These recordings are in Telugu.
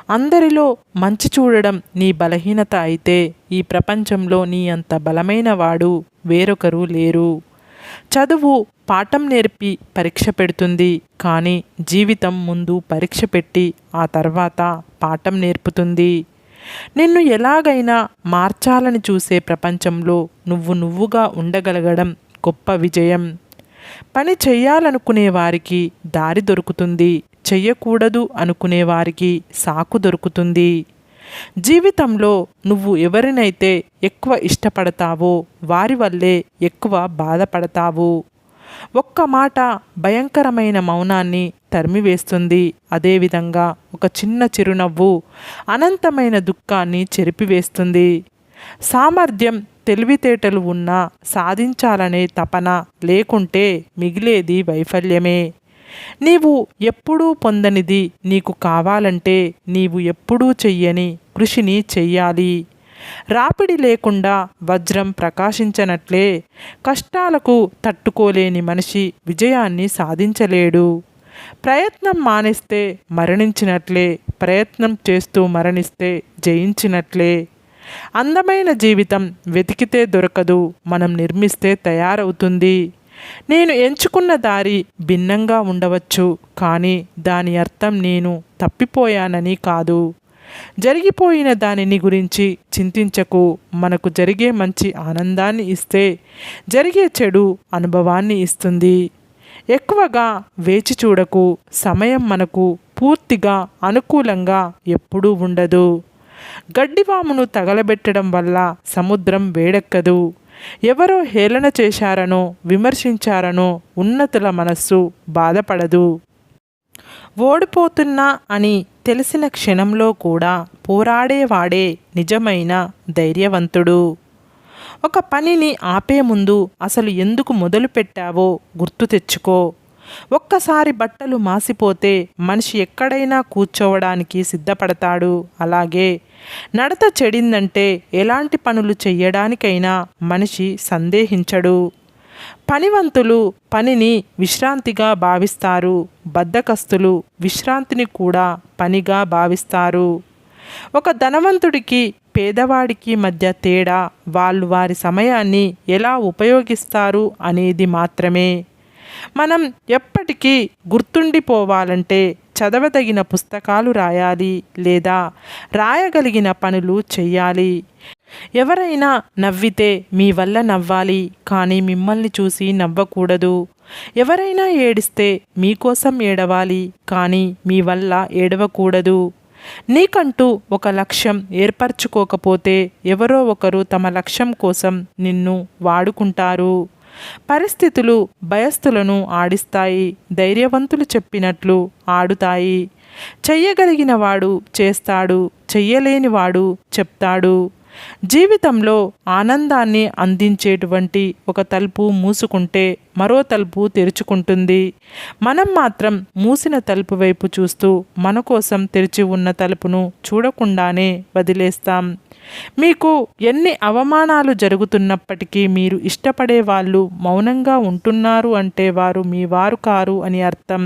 అందరిలో మంచి చూడడం నీ బలహీనత అయితే ఈ ప్రపంచంలో నీ అంత బలమైన వాడు వేరొకరు లేరు. చదువు పాఠం నేర్పి పరీక్ష పెడుతుంది, కానీ జీవితం ముందు పరీక్ష పెట్టి ఆ తర్వాత పాఠం నేర్పుతుంది. నిన్ను ఎలాగైనా మార్చాలని చూసే ప్రపంచంలో నువ్వుగా ఉండగలగడం గొప్ప విజయం. పని చెయ్యాలనుకునే వారికి దారి దొరుకుతుంది, చెయ్యకూడదు అనుకునే వారికి సాకు దొరుకుతుంది. జీవితంలో నువ్వు ఎవరినైతే ఎక్కువ ఇష్టపడతావో వారి వల్లే ఎక్కువ బాధపడతావు. ఒక్క మాట భయంకరమైన మౌనాన్ని తరిమివేస్తుంది. అదేవిధంగా ఒక చిన్న చిరునవ్వు అనంతమైన దుఃఖాన్ని చెరిపివేస్తుంది. సామర్థ్యం, తెలివితేటలు ఉన్నా సాధించాలనే తపన లేకుంటే మిగిలేది వైఫల్యమే. నీవు ఎప్పుడూ పొందనిది నీకు కావాలంటే నీవు ఎప్పుడూ చెయ్యని కృషిని చెయ్యాలి. రాపిడి లేకుండా వజ్రం ప్రకాశించనట్లే కష్టాలకు తట్టుకోలేని మనిషి విజయాన్ని సాధించలేడు. ప్రయత్నం మానేస్తే మరణించినట్లే, ప్రయత్నం చేస్తూ మరణిస్తే జయించినట్లే. అందమైన జీవితం వెతికితే దొరకదు, మనం నిర్మిస్తే తయారవుతుంది. నేను ఎంచుకున్న దారి భిన్నంగా ఉండవచ్చు, కానీ దాని అర్థం నేను తప్పిపోయానని కాదు. జరిగిపోయిన దానిని గురించి చింతించకు. మనకు జరిగే మంచి ఆనందాన్ని ఇస్తే జరిగే చెడు అనుభవాన్ని ఇస్తుంది. ఎక్కువగా వేచి చూడకు. సమయం మనకు పూర్తిగా అనుకూలంగా ఎప్పుడూ ఉండదు. గడ్డివామును తగలబెట్టడం వల్ల సముద్రం వేడెక్కదు. ఎవరో హేళన చేశారనో విమర్శించారనో ఉన్నతుల మనస్సు బాధపడదు. ఓడిపోతున్నా అని తెలిసిన క్షణంలో కూడా పోరాడేవాడే నిజమైన ధైర్యవంతుడు. ఒక పనిని ఆపే ముందు అసలు ఎందుకు మొదలుపెట్టావో గుర్తు తెచ్చుకో. ఒక్కసారి బట్టలు మాసిపోతే మనిషి ఎక్కడైనా కూర్చోవడానికి సిద్ధపడతాడు. అలాగే నడత చెడిందంటే ఎలాంటి పనులు చెయ్యడానికైనా మనిషి సందేహించడు. పనివంతులు పనిని విశ్రాంతిగా భావిస్తారు. బద్ధకస్తులు విశ్రాంతిని కూడా పనిగా భావిస్తారు. ఒక ధనవంతుడికి పేదవాడికి మధ్య తేడా వాళ్ళు వారి సమయాన్ని ఎలా ఉపయోగిస్తారు అనేది మాత్రమే. మనం ఎప్పటికీ గుర్తుండిపోవాలంటే చదవదగిన పుస్తకాలు రాయాలి, లేదా రాయగలిగిన పనులు చెయ్యాలి. ఎవరైనా నవ్వితే మీ వల్ల నవ్వాలి, కానీ మిమ్మల్ని చూసి నవ్వకూడదు. ఎవరైనా ఏడిస్తే మీకోసం ఏడవాలి, కానీ మీ వల్ల ఏడవకూడదు. నీకంటూ ఒక లక్ష్యం ఏర్పరచుకోకపోతే ఎవరో ఒకరు తమ లక్ష్యం కోసం నిన్ను వాడుకుంటారు. పరిస్థితులు భయస్థులను ఆడిస్తాయి, ధైర్యవంతులు చెప్పినట్లు ఆడుతాయి. చెయ్యగలిగిన వాడు చేస్తాడు, చెయ్యలేనివాడు చెప్తాడు. జీవితంలో ఆనందాన్ని అందించేటువంటి ఒక తలుపు మూసుకుంటే మరో తలుపు తెరుచుకుంటుంది. మనం మాత్రం మూసిన తలుపు వైపు చూస్తూ మన కోసం తెరిచి ఉన్న తలుపును చూడకుండానే వదిలేస్తాం. మీకు ఎన్ని అవమానాలు జరుగుతున్నప్పటికీ మీరు ఇష్టపడే వాళ్ళు మౌనంగా ఉంటున్నారు అంటే వారు మీ వారు కారు అని అర్థం.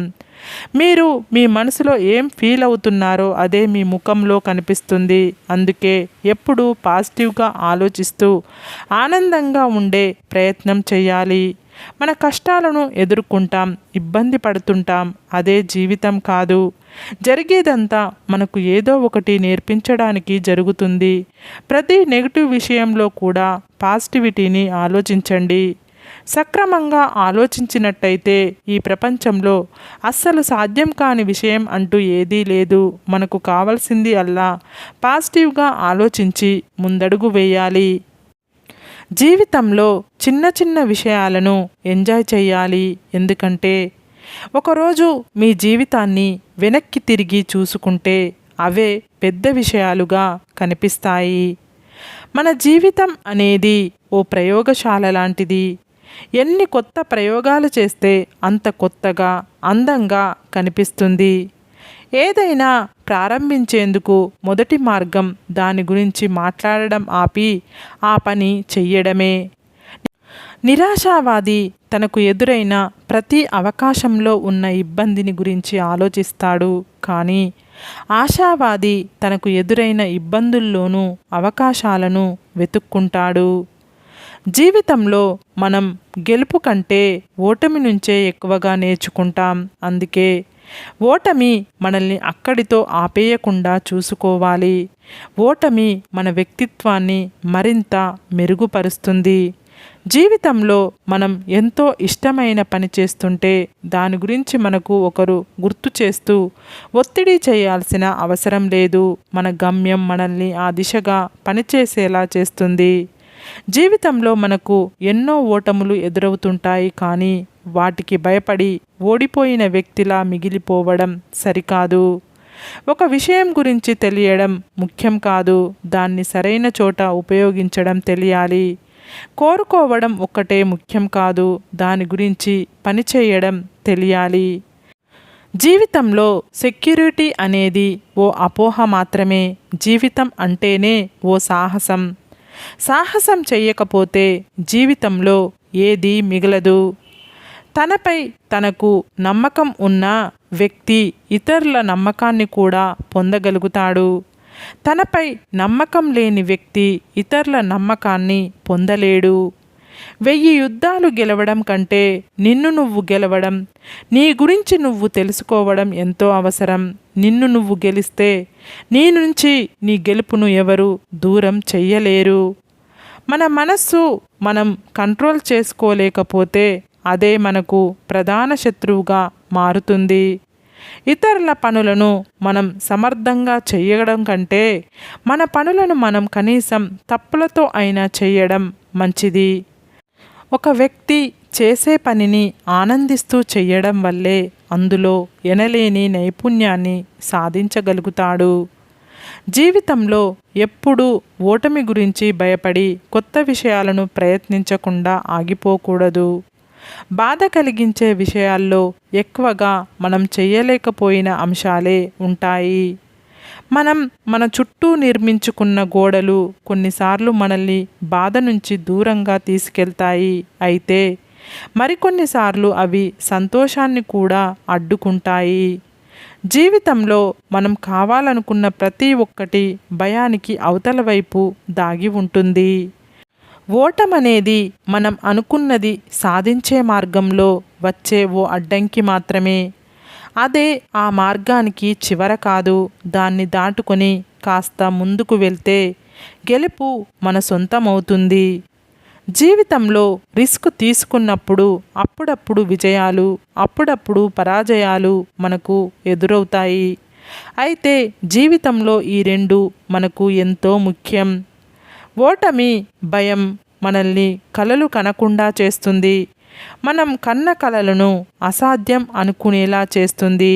మీరు మీ మనసులో ఏం ఫీల్ అవుతున్నారో అదే మీ ముఖంలో కనిపిస్తుంది. అందుకే ఎప్పుడూ పాజిటివ్గా ఆలోచిస్తూ ఆనందంగా ఉండే ప్రయత్నం చేయాలి. మన కష్టాలను ఎదుర్కొంటాం, ఇబ్బంది పడుతుంటాం. అదే జీవితం కాదు. జరిగేదంతా మనకు ఏదో ఒకటి నేర్పించడానికి జరుగుతుంది. ప్రతి నెగిటివ్ విషయంలో కూడా పాజిటివిటీని ఆలోచించండి. సక్రమంగా ఆలోచించినట్టయితే ఈ ప్రపంచంలో అస్సలు సాధ్యం కాని విషయం అంటూ ఏదీ లేదు. మనకు కావాల్సింది అల్లా పాజిటివ్గా ఆలోచించి ముందడుగు వేయాలి. జీవితంలో చిన్న చిన్న విషయాలను ఎంజాయ్ చేయాలి. ఎందుకంటే ఒకరోజు మీ జీవితాన్ని వెనక్కి తిరిగి చూసుకుంటే అవే పెద్ద విషయాలుగా కనిపిస్తాయి. మన జీవితం అనేది ఓ ప్రయోగశాల లాంటిది. ఎన్ని కొత్త ప్రయోగాలు చేస్తే అంత కొత్తగా అందంగా కనిపిస్తుంది. ఏదైనా ప్రారంభించేందుకు మొదటి మార్గం దాని గురించి మాట్లాడడం ఆపి ఆ పని చెయ్యడమే. నిరాశావాది తనకు ఎదురైన ప్రతి అవకాశంలో ఉన్న ఇబ్బందిని గురించి ఆలోచిస్తాడు, కానీ ఆశావాది తనకు ఎదురైన ఇబ్బందుల్లోనూ అవకాశాలను వెతుక్కుంటాడు. జీవితంలో మనం గెలుపు కంటే ఓటమి నుంచే ఎక్కువగా నేర్చుకుంటాం. అందుకే ఓటమి మనల్ని అక్కడితో ఆపేయకుండా చూసుకోవాలి. ఓటమి మన వ్యక్తిత్వాన్ని మరింత మెరుగుపరుస్తుంది. జీవితంలో మనం ఎంతో ఇష్టమైన పని చేస్తుంటే దాని గురించి మనకు ఒకరు గుర్తు చేస్తూ ఒత్తిడి చేయాల్సిన అవసరం లేదు. మన గమ్యం మనల్ని ఆ దిశగా పనిచేసేలా చేస్తుంది. జీవితంలో మనకు ఎన్నో ఓటములు ఎదురవుతుంటాయి, కానీ వాటికి భయపడి ఓడిపోయిన వ్యక్తిలా మిగిలిపోవడం సరికాదు. ఒక విషయం గురించి తెలియడం ముఖ్యం కాదు, దాన్ని సరైన చోట ఉపయోగించడం తెలియాలి. కోరుకోవడం ఒక్కటే ముఖ్యం కాదు, దాని గురించి పనిచేయడం తెలియాలి. జీవితంలో సెక్యూరిటీ అనేది ఓ అపోహ మాత్రమే. జీవితం అంటేనే ఓ సాహసం. సాహసం చెయ్యకపోతే జీవితంలో ఏదీ మిగలదు. తనపై తనకు నమ్మకం ఉన్న వ్యక్తి ఇతరుల నమ్మకాన్ని కూడా పొందగలుగుతాడు. తనపై నమ్మకం లేని వ్యక్తి ఇతరుల నమ్మకాన్ని పొందలేడు. 1000 యుద్ధాలు గెలవడం కంటే నిన్ను నువ్వు గెలవడం, నీ గురించి నువ్వు తెలుసుకోవడం ఎంతో అవసరం. నిన్ను నువ్వు గెలిస్తే నీ నుంచి నీ గెలుపును ఎవరు దూరం చెయ్యలేరు. మన మనస్సు మనం కంట్రోల్ చేసుకోలేకపోతే అదే మనకు ప్రధాన శత్రువుగా మారుతుంది. ఇతరుల పనులను మనం సమర్థంగా చేయడం కంటే మన పనులను మనం కనీసం తప్పులతో అయినా చేయడం మంచిది. ఒక వ్యక్తి చేసే పనిని ఆనందిస్తూ చేయడం వల్లే అందులో ఎనలేని నైపుణ్యాన్ని సాధించగలుగుతాడు. జీవితంలో ఎప్పుడూ ఓటమి గురించి భయపడి కొత్త విషయాలను ప్రయత్నించకుండా ఆగిపోకూడదు. బాధ కలిగించే విషయాల్లో ఎక్కువగా మనం చేయలేకపోయిన అంశాలే ఉంటాయి. మనం మన చుట్టూ నిర్మించుకున్న గోడలు కొన్నిసార్లు మనల్ని బాధ నుంచి దూరంగా తీసుకెళ్తాయి. అయితే మరికొన్నిసార్లు అవి సంతోషాన్ని కూడా అడ్డుకుంటాయి. జీవితంలో మనం కావాలనుకున్న ప్రతి ఒక్కటి భయానికి అవతల వైపు దాగి ఉంటుంది. ఓటమనేది మనం అనుకున్నది సాధించే మార్గంలో వచ్చే ఓ అడ్డంకి మాత్రమే. అదే ఆ మార్గానికి చివర కాదు. దాన్ని దాటుకొని కాస్త ముందుకు వెళ్తే గెలుపు మన సొంతమవుతుంది. జీవితంలో రిస్క్ తీసుకున్నప్పుడు అప్పుడప్పుడు విజయాలు, అప్పుడప్పుడు పరాజయాలు మనకు ఎదురవుతాయి. అయితే జీవితంలో ఈ రెండు మనకు ఎంతో ముఖ్యం. ఓటమి, భయం మనల్ని కలలు కనకుండా చేస్తుంది. మనం కన్న కలలను అసాధ్యం అనుకునేలా చేస్తుంది.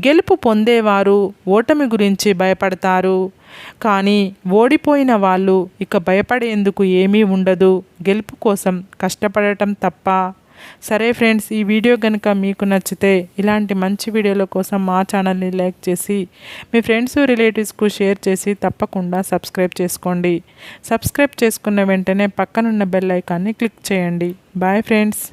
గెలుపు పొందేవారు ఓటమి గురించి భయపడతారు, కానీ ఓడిపోయిన వాళ్ళు ఇక భయపడేందుకు ఏమీ ఉండదు, గెలుపు కోసం కష్టపడటం తప్ప. సరే ఫ్రెండ్స్, ఈ వీడియో కనుక మీకు నచ్చితే ఇలాంటి మంచి వీడియోల కోసం మా ఛానల్ని లైక్ చేసి మీ ఫ్రెండ్స్ రిలేటివ్స్కు షేర్ చేసి తప్పకుండా సబ్స్క్రైబ్ చేసుకోండి. సబ్స్క్రైబ్ చేసుకున్న వెంటనే పక్కనున్న బెల్ ఐకాన్ని క్లిక్ చేయండి. Bye friends.